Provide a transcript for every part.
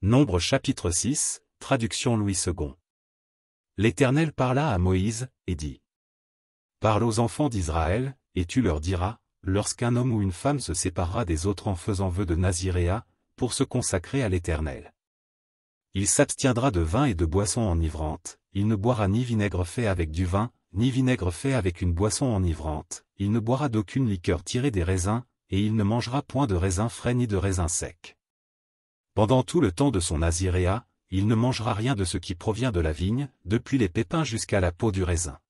Nombre chapitre 6, traduction Louis II. L'Éternel parla à Moïse, et dit. Parle aux enfants d'Israël, et tu leur diras, lorsqu'un homme ou une femme se séparera des autres en faisant vœu de naziréat, pour se consacrer à l'Éternel. Il s'abstiendra de vin et de boissons enivrantes, il ne boira ni vinaigre fait avec du vin, ni vinaigre fait avec une boisson enivrante, il ne boira d'aucune liqueur tirée des raisins, et il ne mangera point de raisins frais ni de raisins secs. Pendant tout le temps de son naziréat, il ne mangera rien de ce qui provient de la vigne, depuis les pépins jusqu'à la peau du raisin.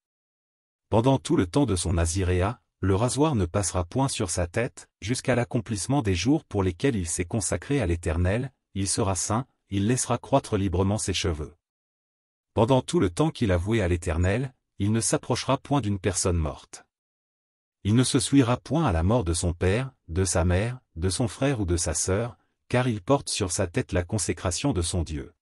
Pendant tout le temps de son naziréat, le rasoir ne passera point sur sa tête, jusqu'à l'accomplissement des jours pour lesquels il s'est consacré à l'Éternel, il sera saint, il laissera croître librement ses cheveux. Pendant tout le temps qu'il a voué à l'Éternel, il ne s'approchera point d'une personne morte. Il ne se souillera point à la mort de son père, de sa mère, de son frère ou de sa sœur, car il porte sur sa tête la consécration de son Dieu.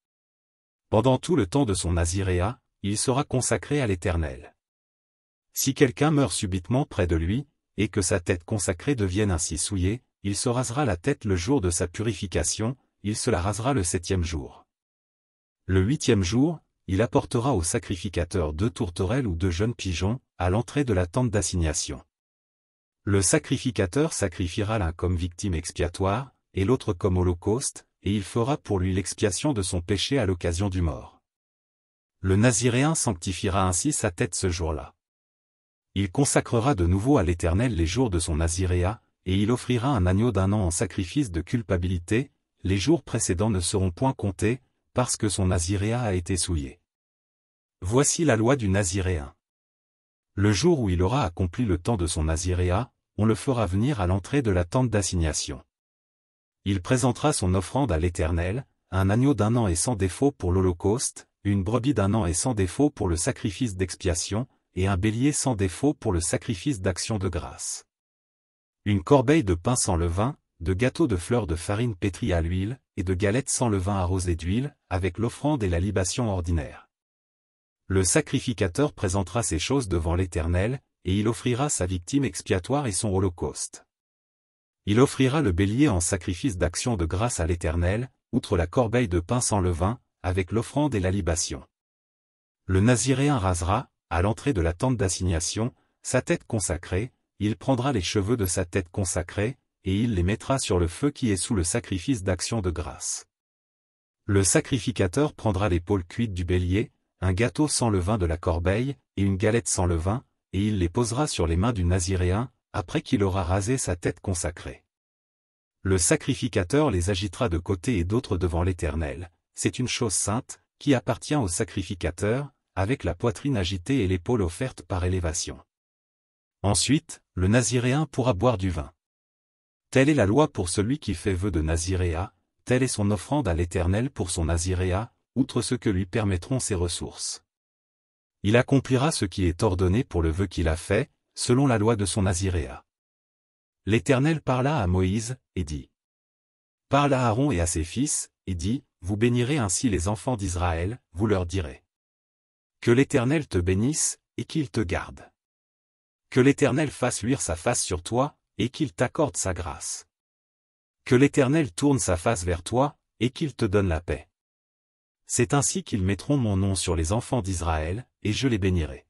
Pendant tout le temps de son naziréat, il sera consacré à l'Éternel. Si quelqu'un meurt subitement près de lui, et que sa tête consacrée devienne ainsi souillée, il se rasera la tête le jour de sa purification, il se la rasera le 7e jour. Le 8e jour, il apportera au sacrificateur 2 tourterelles ou 2 jeunes pigeons, à l'entrée de la tente d'assignation. Le sacrificateur sacrifiera l'un comme victime expiatoire, et l'autre comme holocauste, et il fera pour lui l'expiation de son péché à l'occasion du mort. Le naziréen sanctifiera ainsi sa tête ce jour-là. Il consacrera de nouveau à l'Éternel les jours de son naziréat, et il offrira un agneau d'1 an en sacrifice de culpabilité, les jours précédents ne seront point comptés, parce que son naziréat a été souillé. Voici la loi du naziréen. Le jour où il aura accompli le temps de son naziréat, on le fera venir à l'entrée de la tente d'assignation. Il présentera son offrande à l'Éternel, un agneau d'1 an et sans défaut pour l'holocauste, une brebis d'1 an et sans défaut pour le sacrifice d'expiation, et un bélier sans défaut pour le sacrifice d'action de grâce. Une corbeille de pain sans levain, de gâteaux de fleurs de farine pétrie à l'huile, et de galettes sans levain arrosées d'huile, avec l'offrande et la libation ordinaire. Le sacrificateur présentera ces choses devant l'Éternel, et il offrira sa victime expiatoire et son holocauste. Il offrira le bélier en sacrifice d'action de grâce à l'Éternel, outre la corbeille de pain sans levain, avec l'offrande et la libation. Le naziréen rasera, à l'entrée de la tente d'assignation, sa tête consacrée, il prendra les cheveux de sa tête consacrée, et il les mettra sur le feu qui est sous le sacrifice d'action de grâce. Le sacrificateur prendra l'épaule cuite du bélier, un gâteau sans levain de la corbeille, et une galette sans levain, et il les posera sur les mains du naziréen, après qu'il aura rasé sa tête consacrée. Le sacrificateur les agitera de côté et d'autre devant l'Éternel, c'est une chose sainte, qui appartient au sacrificateur, avec la poitrine agitée et l'épaule offerte par élévation. Ensuite, le naziréen pourra boire du vin. Telle est la loi pour celui qui fait vœu de naziréat, telle est son offrande à l'Éternel pour son naziréat, outre ce que lui permettront ses ressources. Il accomplira ce qui est ordonné pour le vœu qu'il a fait, selon la loi de son naziréat. L'Éternel parla à Moïse, et dit. Parle à Aaron et à ses fils, et dit, vous bénirez ainsi les enfants d'Israël, vous leur direz. Que l'Éternel te bénisse, et qu'il te garde. Que l'Éternel fasse luire sa face sur toi, et qu'il t'accorde sa grâce. Que l'Éternel tourne sa face vers toi, et qu'il te donne la paix. C'est ainsi qu'ils mettront mon nom sur les enfants d'Israël, et je les bénirai.